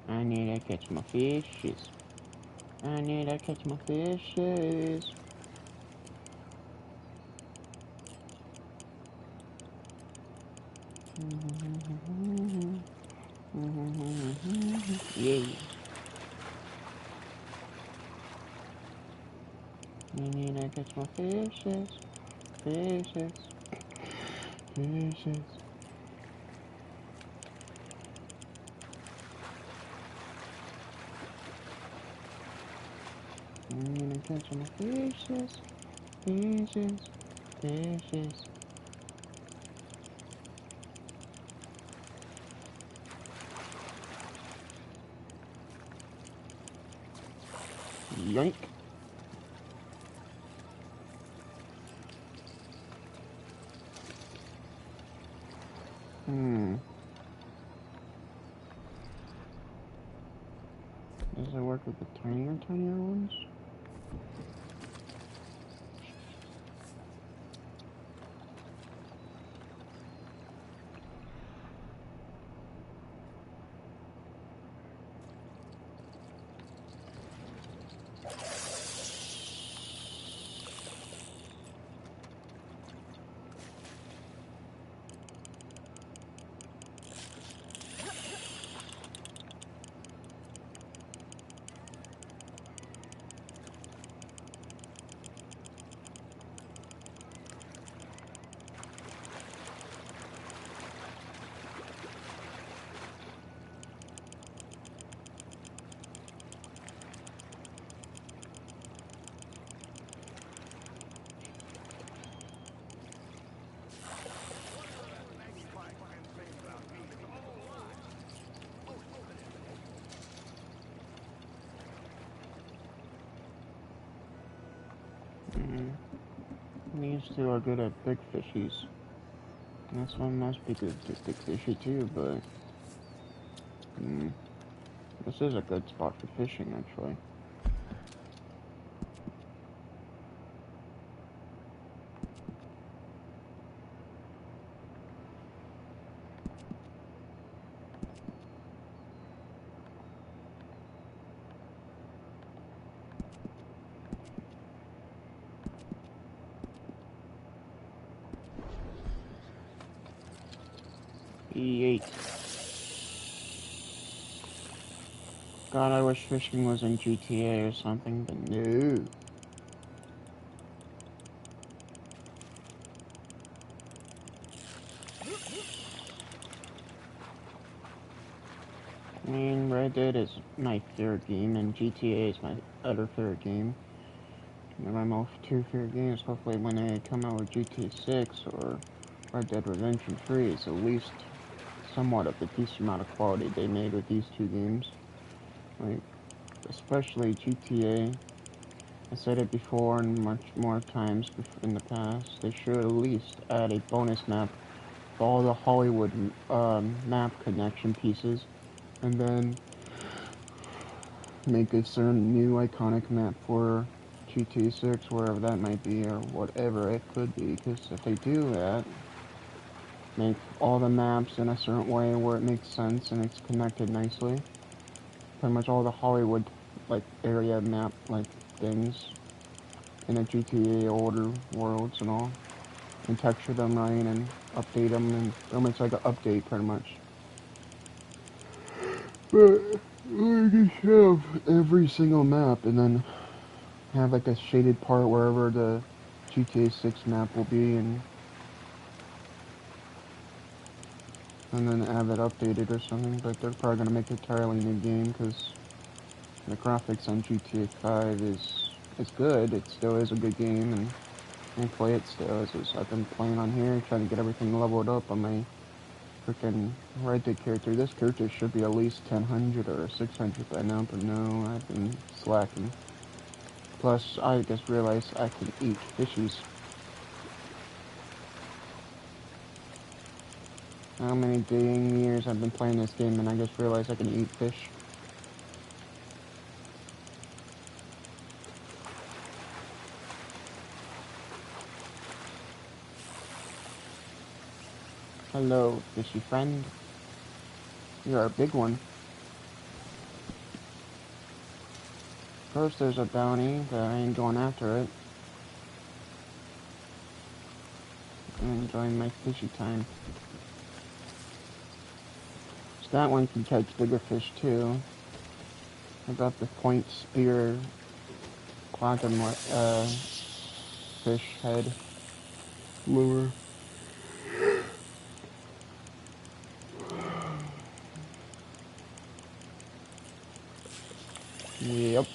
I need to catch my fishes. I need to catch my fishes. Yeah. I need to catch my fishes. Fishes. Fishes. I need to catch my fishes. Fishes. Fishes. Yoink. Hmm. Does it work with the tinier ones? Hmm. These two are good at big fishies. This one must be good at big fishy too, but this is a good spot for fishing actually. E8. God, I wish fishing was in GTA or something, but no. I mean, Red Dead is my favorite game, and GTA is my other favorite game. They're my most two favorite games. Hopefully, when they come out with GTA 6 or Red Dead Redemption 3, it's at least somewhat of a decent amount of quality they made with these two games. Like, especially GTA. I said it before and much more times in the past. They should at least add a bonus map for all the Hollywood map connection pieces, and then make a certain new iconic map for GTA 6, wherever that might be, or whatever it could be. Because if they do that, make all the maps in a certain way where it makes sense and it's connected nicely. Pretty much all the Hollywood like area map like things in the GTA older worlds and all, and texture them right and update them and almost like an update pretty much. But we just have every single map and then have like a shaded part wherever the GTA 6 map will be and then have it updated or something. But they're probably gonna make an entirely new game because the graphics on GTA 5 is good. It still is a good game and I play it still. I've been playing on here, trying to get everything leveled up on my freaking Red Dead character. This character should be at least 1000 or 600 by now, but no, I've been slacking. Plus, I just realized I can eat fishies. How many dang years I've been playing this game and I just realized I can eat fish. Hello, fishy friend. You're a big one. First there's a bounty that I ain't going after it. I'm enjoying my fishy time. So that one can catch bigger fish too. I got the point spear quantum fish head lure. Yep.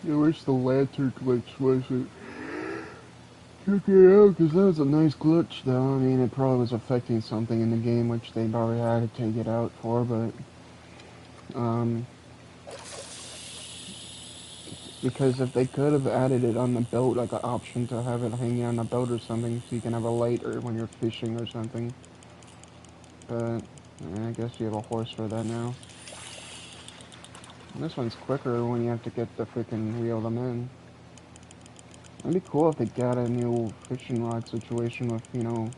I wish the lantern glitch wasn't took it out, because that was a nice glitch though. I mean, it probably was affecting something in the game, which they probably had to take it out for, but, because if they could have added it on the boat, like an option to have it hanging on the boat or something, so you can have a light or when you're fishing or something. But, I guess you have a horse for that now. And this one's quicker when you have to get the freaking reel them in. It'd be cool if they got a new fishing rod situation with, you know,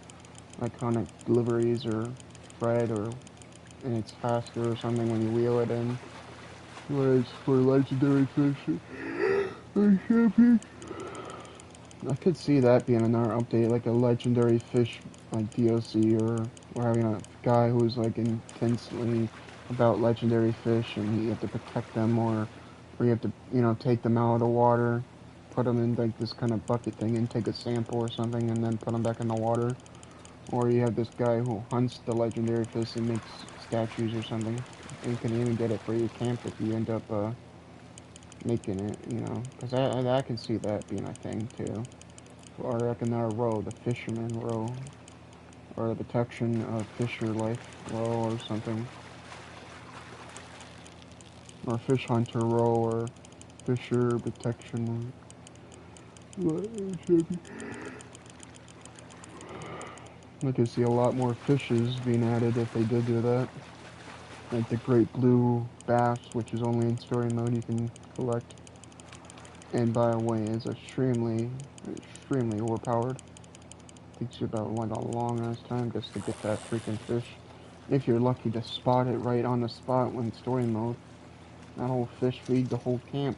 iconic deliveries or Fred, or and it's faster or something when you wheel it in. Whereas for legendary fishing or shipping, I could see that being another update, like a legendary fish like DOC, or having a guy who's like intensely about legendary fish and you have to protect them, or you have to, you know, take them out of the water, put them in like this kind of bucket thing and take a sample or something and then put them back in the water. Or you have this guy who hunts the legendary fish and makes statues or something. And you can even get it for your camp if you end up making it, you know. Because I can see that being a thing too. Or like another row, the fisherman row. Or the protection of fisher life row or something. Or fish hunter row, or fisher protection. I could see a lot more fishes being added if they did do that. Like the great blue bass, which is only in story mode you can collect. And by the way, is extremely overpowered. Takes you about like a long ass time just to get that freaking fish. If you're lucky to spot it right on the spot when story mode, that whole fish feed the whole camp.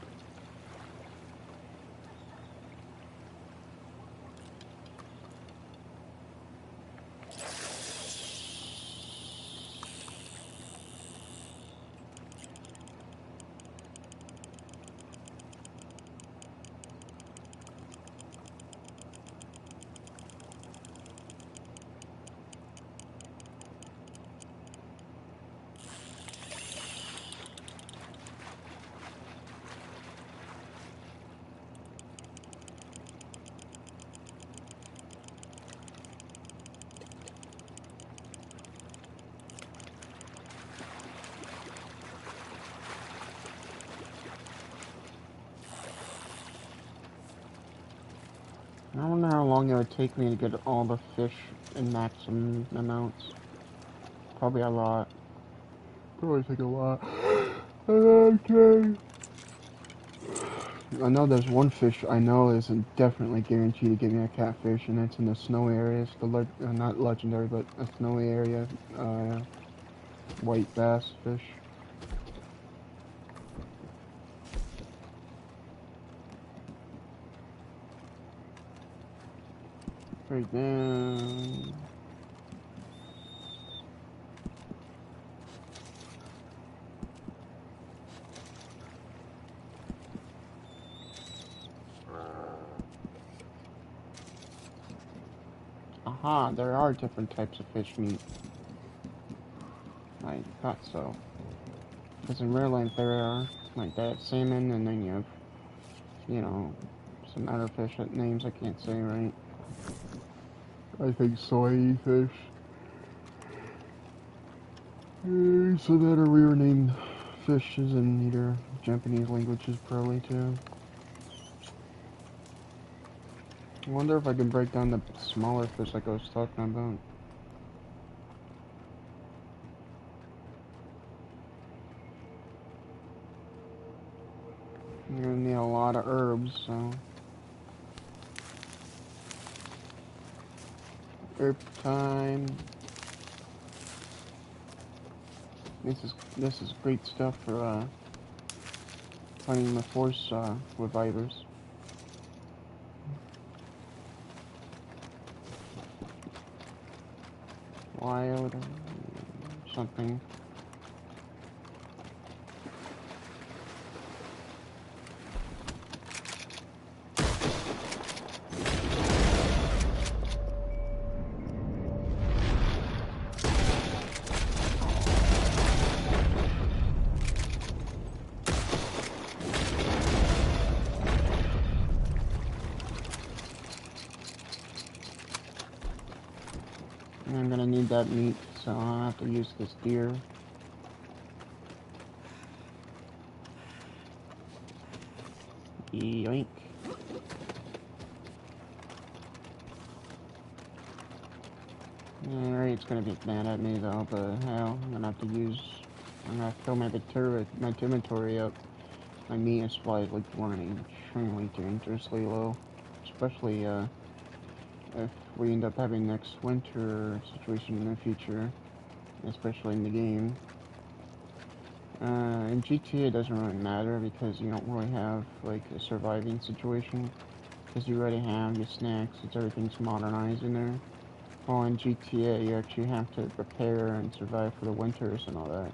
I don't know how long it would take me to get all the fish in maximum amounts. Probably a lot. Probably take a lot. Okay. I know there's one fish I know is definitely guaranteed to give me a catfish, and that's in the snowy areas. Not legendary, but a snowy area. White bass fish. Right down. Aha, there are different types of fish meat. I thought so. Because in real life there are like that salmon, and then you have, you know, some other fish that names I can't say right. I think soy fish. So that are weird named fishes in either Japanese languages probably too. I wonder if I can break down the smaller fish like I was talking about. You're gonna need a lot of herbs, so. Herb time. This is great stuff for fighting the force revivers. Wild something. I'm gonna need that meat, so I'll have to use this deer. Yoink. Alright, it's gonna be mad at me though, but hell, I'm gonna fill my inventory up. My meat supply is like running extremely dangerously low. Especially, if we end up having next winter situation in the future, especially in the game. In GTA it doesn't really matter because you don't really have like a surviving situation because you already have your snacks, everything's modernized in there. While in GTA you actually have to prepare and survive for the winters and all that.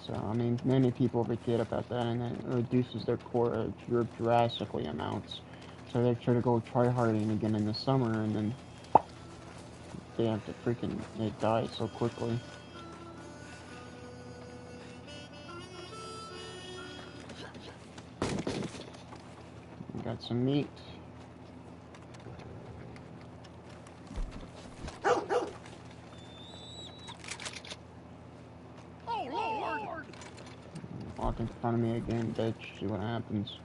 So I mean many people forget about that and it reduces their core drastically amounts. So they try to go tryharding again in the summer, and then they have to they die so quickly. We got some meat. Oh, Lord! Walk in front of me again, bitch. See what happens.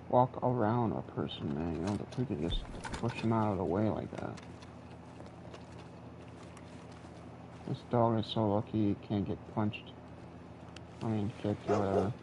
Walk around a person, man. You know, the could just push him out of the way like that. This dog is so lucky he can't get punched. I mean, kicked or whatever.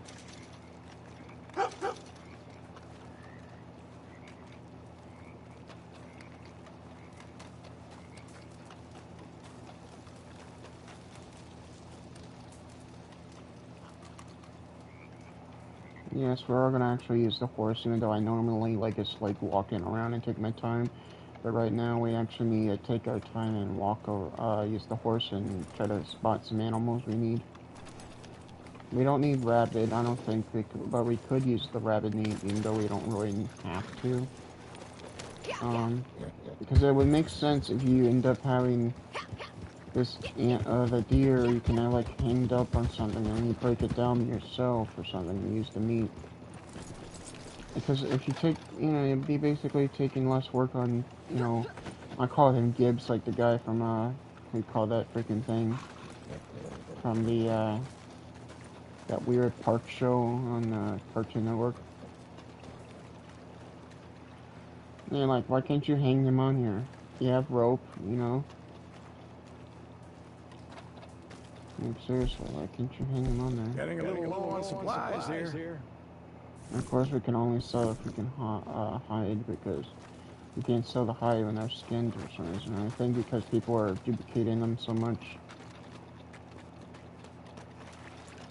Yes, we're gonna actually use the horse, even though I normally just like walking around and take my time. But right now we actually need to take our time and use the horse and try to spot some animals we need. We don't need rabbit, I don't think but we could use the rabbit meat, even though we don't really have to. Because it would make sense if you end up having the deer, you can have like hanged up on something and you break it down yourself or something and use the meat. Because if you take, you'd be basically taking less work on, I call him Gibbs, like the guy from, we call that freaking thing, from the, that weird park show on, Cartoon Network. Yeah, like, why can't you hang him on here? You have rope, Like, seriously, why can't you hang him on there? Getting a little low on supplies here. And of course, we can only sell if we can hide, because you can't sell the hide when they're skinned for some reason. I think because people are duplicating them so much.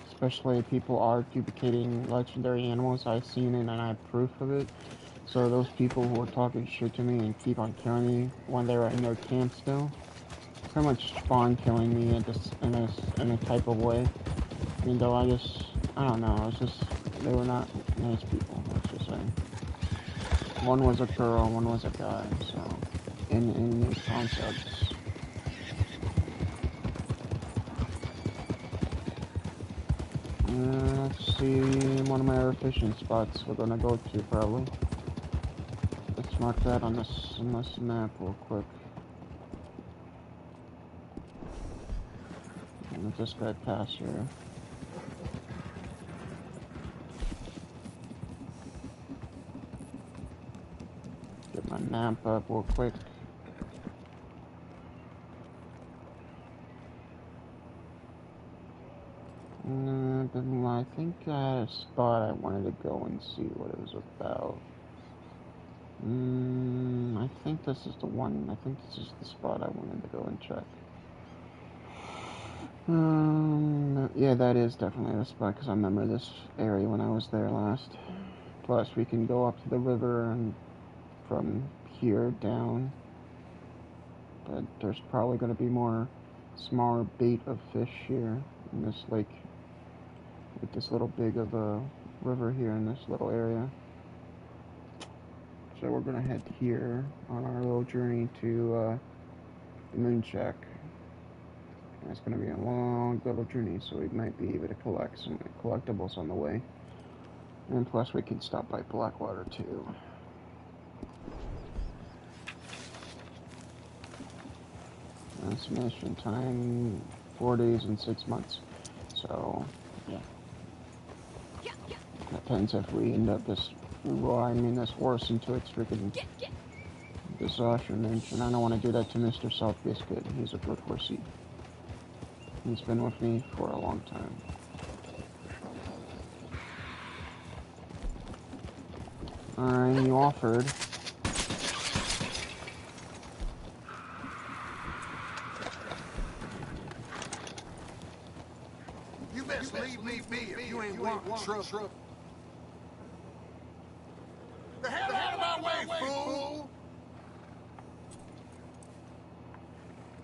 Especially people are duplicating legendary animals. I've seen it and I have proof of it. So those people who are talking shit to me and keep on killing me when they're in their camp still, pretty much spawn killing me in a type of way. Even though I don't know, they were not nice people, let's just say. One was a girl, one was a guy, so, in these concepts. Let's see one of my other fishing spots we're gonna go to probably. Let's mark that on this map real quick. And let this guy pass here. Get my map up real quick. I think I had a spot I wanted to go and see what it was about. I think this is the one. I think this is the spot I wanted to go and check. Yeah, that is definitely the spot because I remember this area when I was there last. Plus, we can go up to the river and from here down. But there's probably going to be more smaller bait of fish here in this lake. With this little big of a river here in this little area. So we're going to head here on our little journey to the Moon Shack. And it's going to be a long little journey, so we might be able to collect some collectibles on the way. And plus we can stop by Blackwater too. That's mission time 4 days and 6 months. So, yeah. Depends if we end up this horse into its freaking disaster mention. I don't want to do that to Mr. South Biscuit. He's a good horsey. He's been with me for a long time. Alright, you offered. You best leave me if you ain't want trouble. The hell out of my way, fool!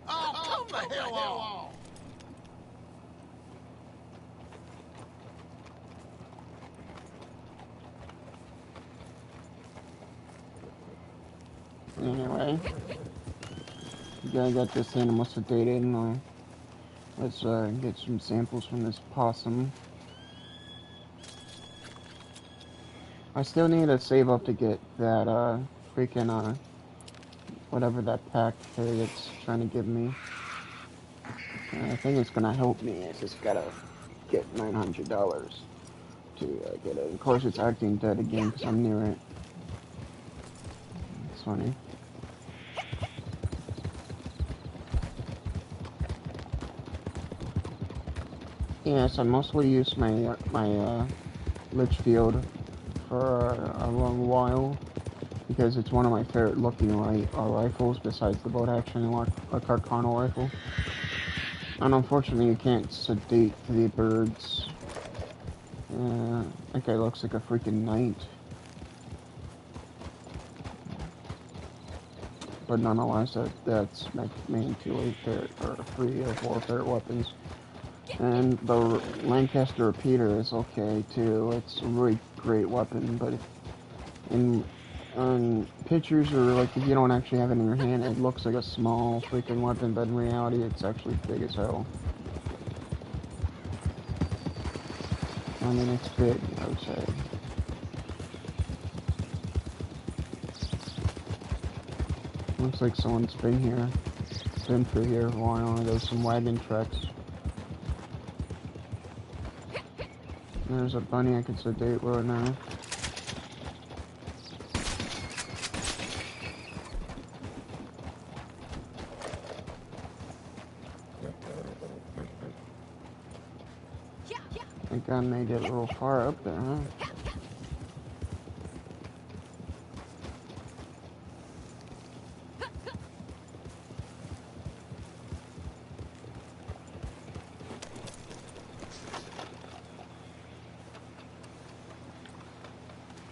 Oh, come the hell on! Anyway, yeah, I got this animal sedated, and let's get some samples from this possum. I still need to save up to get that freaking whatever that pack it's trying to give me. I think it's gonna help me. I just gotta get $900 to get it. Of course, it's acting dead again because I'm near it. It's funny. Yes, I mostly use my Litchfield for a long while because it's one of my favorite looking rifles besides the bolt action and a Carcano rifle. And unfortunately, you can't sedate the birds. That guy looks like a freaking knight. But nonetheless, that's my main two or three or four favorite weapons. And the Lancaster repeater is okay too. It's a really great weapon, but in pictures or like if you don't actually have it in your hand, it looks like a small freaking weapon, but in reality, it's actually big as hell. I mean, it's big, I would say. Looks like someone's been through here a while. There's some wagon tracks. There's a bunny I can sedate right now. I think I made it a little far up there, huh?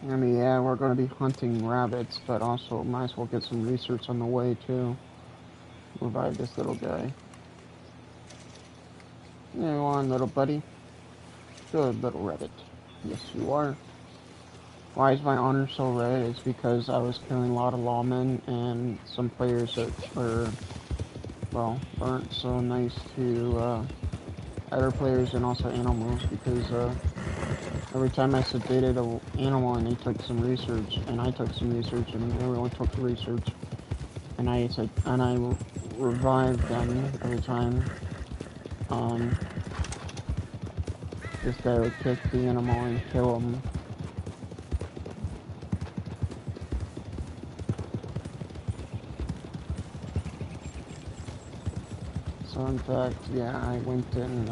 I mean, yeah, we're going to be hunting rabbits, but also might as well get some research on the way, too. Revive this little guy. Yeah, you on, little buddy? Good little rabbit. Yes, you are. Why is my honor so red? It's because I was killing a lot of lawmen and some players that were, well, weren't so nice to other players and also animals because every time I sedated an animal and they took some research and I took some research and everyone took research and I revived them every time. Um, this guy would kick the animal and kill him. So in fact, yeah, I went and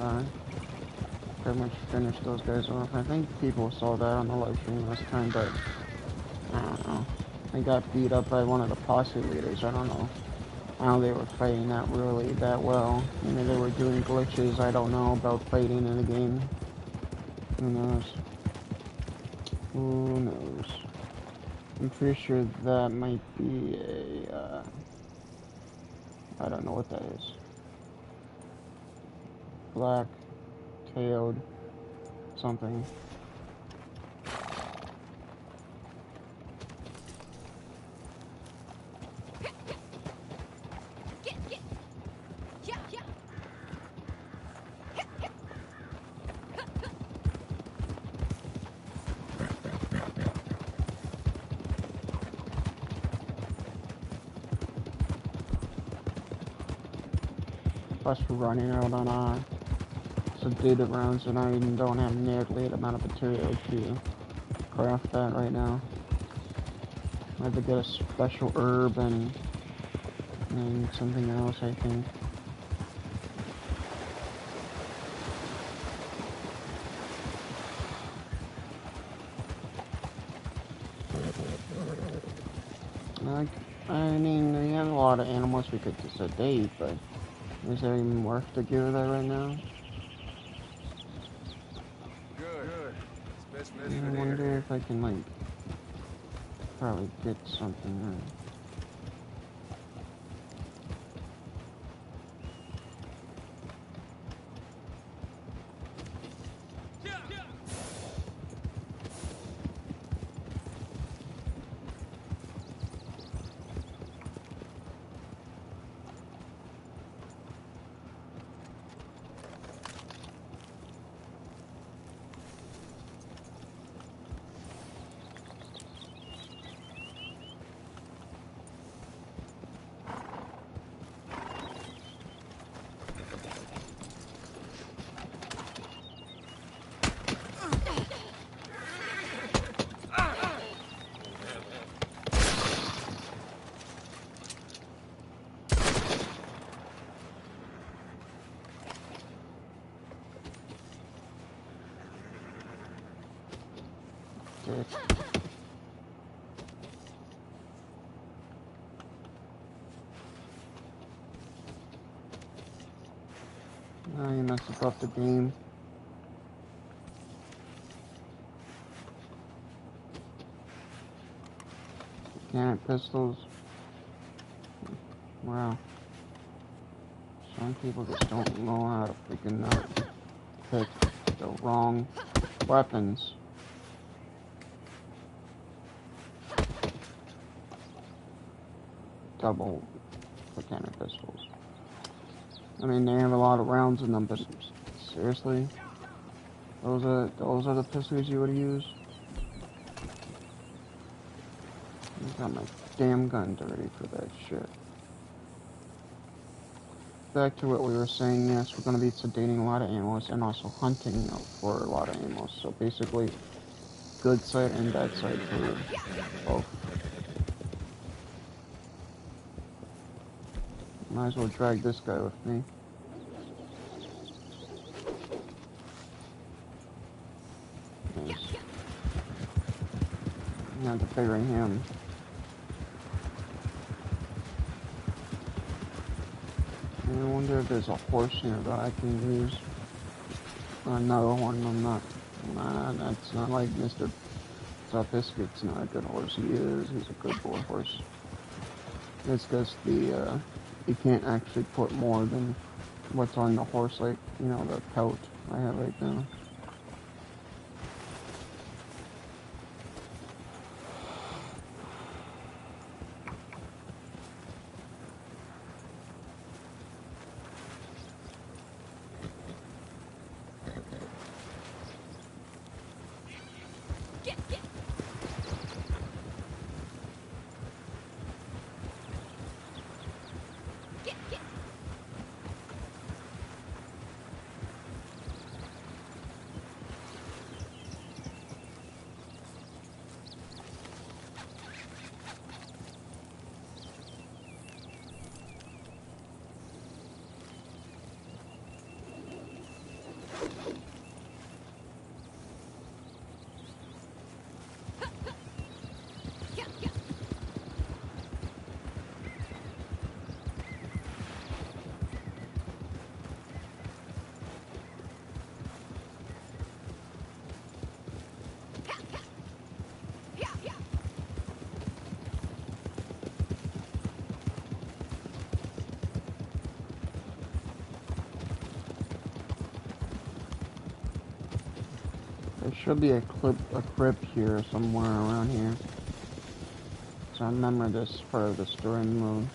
pretty much finished those guys off. I think people saw that on the live stream last time, but I don't know. I got beat up by one of the posse leaders. I don't know how they were fighting that really that well. Maybe they were doing glitches. I don't know about fighting in the game. Who knows? Who knows? I'm pretty sure that might be a, I don't know what that is. Black-tailed something. Plus we're running out on sedated rounds and I don't have nearly the amount of material to craft that right now. I have to get a special herb and something else, I think. I mean, we have a lot of animals we could sedate, but is there even worth to do that right now? Good. I wonder if I can, like, probably get something right. You messed up the game. Cannon pistols. Wow. Some people just don't know how to freaking pick the wrong weapons. Double the cannon pistols. I mean, they have a lot of rounds in them, but seriously? Those are the pistols you would use? I got my damn guns ready for that shit. Back to what we were saying, yes, we're going to be sedating a lot of animals and also hunting for a lot of animals. So basically, good side and bad side for both. Might as well drag this guy with me. Nice. I have to figure him. I wonder if there's a horse here that I can use. Another one, I'm not. Nah, that's not like Mr. Biscuit's not a good horse. He's a good boy horse. It's just the, you can't actually put more than what's on the horse, like, you know, the pelt I have right now. There should be a crypt here somewhere around here. So I remember this part of the story mode.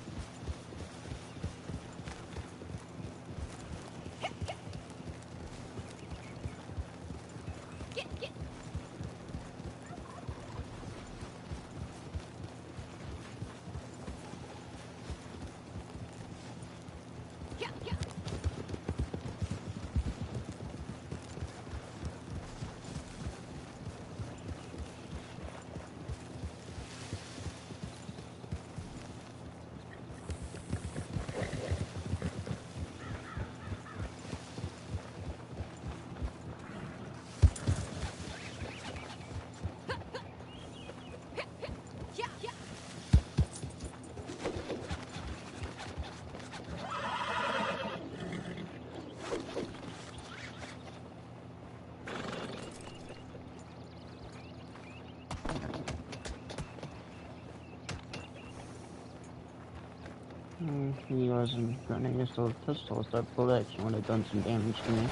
He wasn't gonna use those pistols. That bullet actually would have done some damage to me.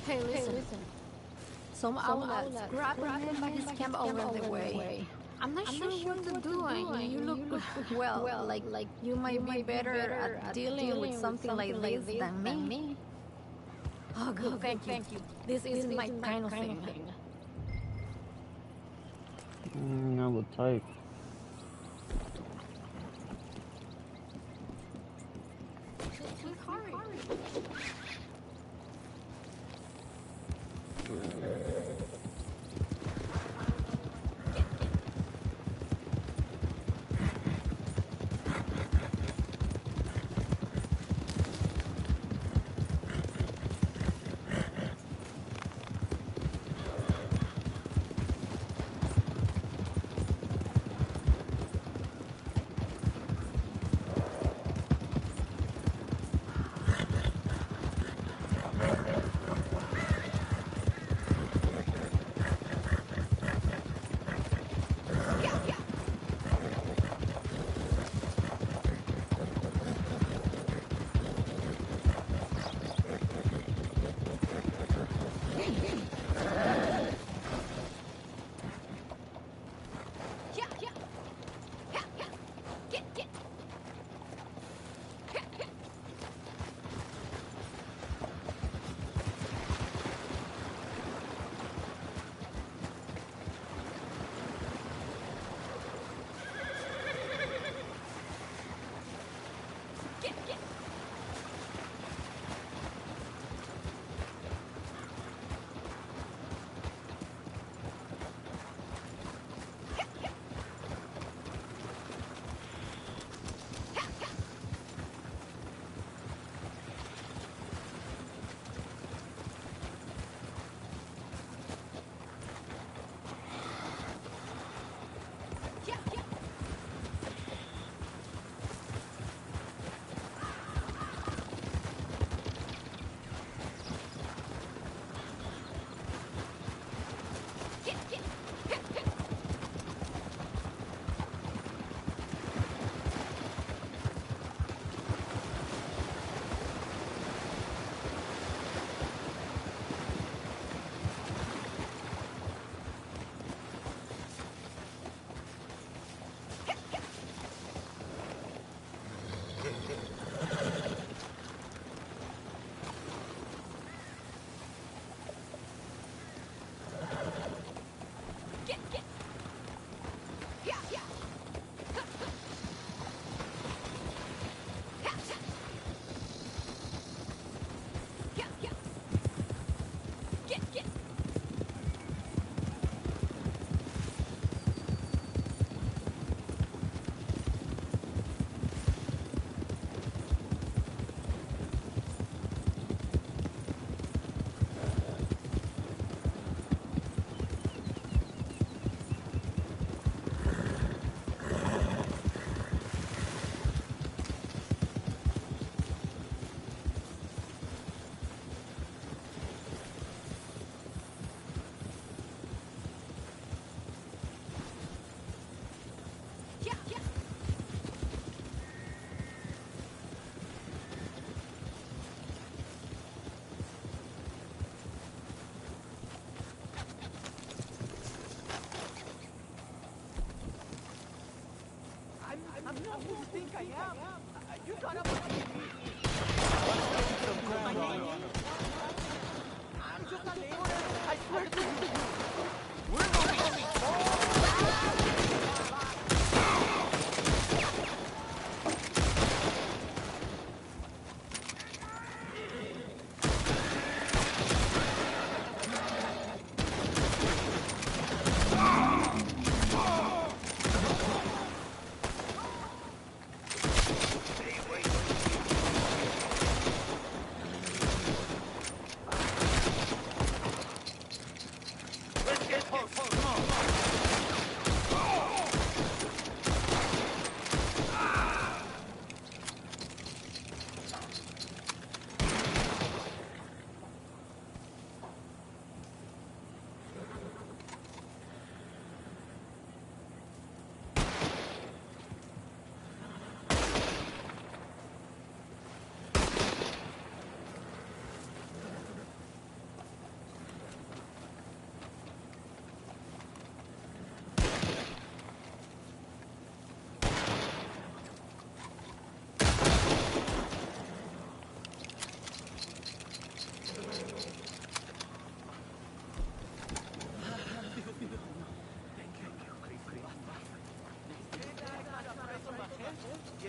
Hey, listen. Some outlaws grabbed him by his camp over the way. I'm not sure what to do. You look, well, like you might be better at dealing with something like this than me. Oh, good, thank you. This isn't my kind of thing. I will type. Just hurry.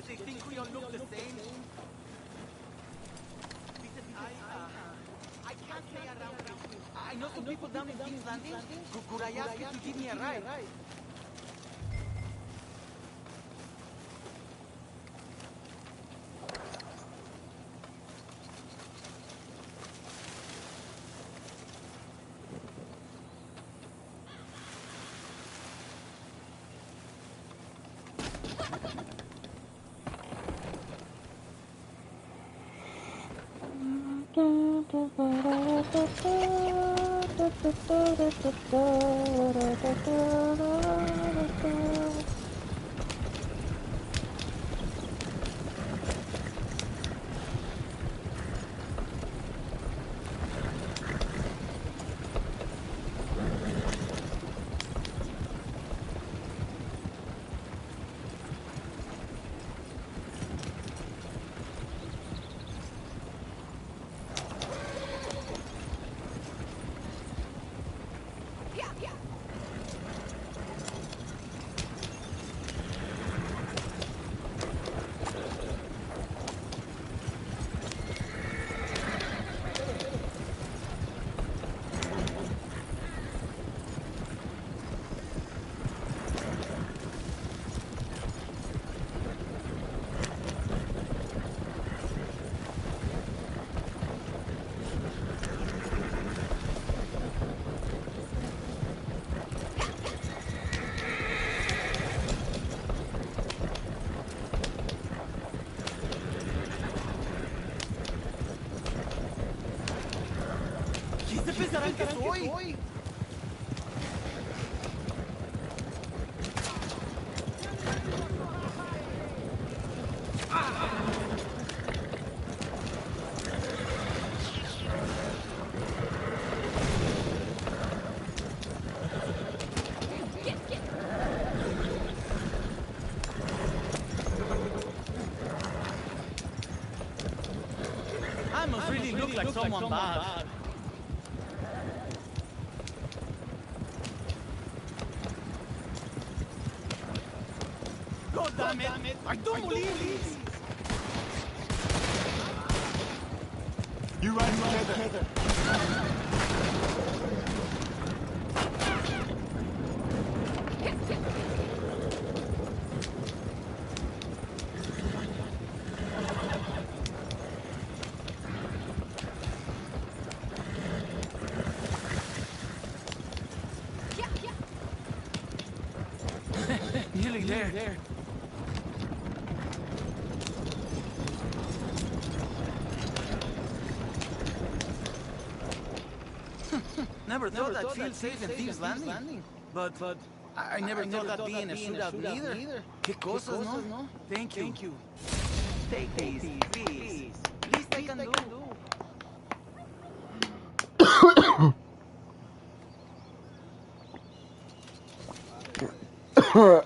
They think we all look the same. I can't stay around. I know some people down in King's Landing. Could I ask you to give me a ride? ¿Saben qué soy? I must really look like someone bad. God damn it! I don't believe this! You run together. Nearly there. Never thought I'd feel safe in Thieves Landing. But I never thought I'd be in a shootout neither. Qué cosas, no? Thank you. Take these, please. Least I can do.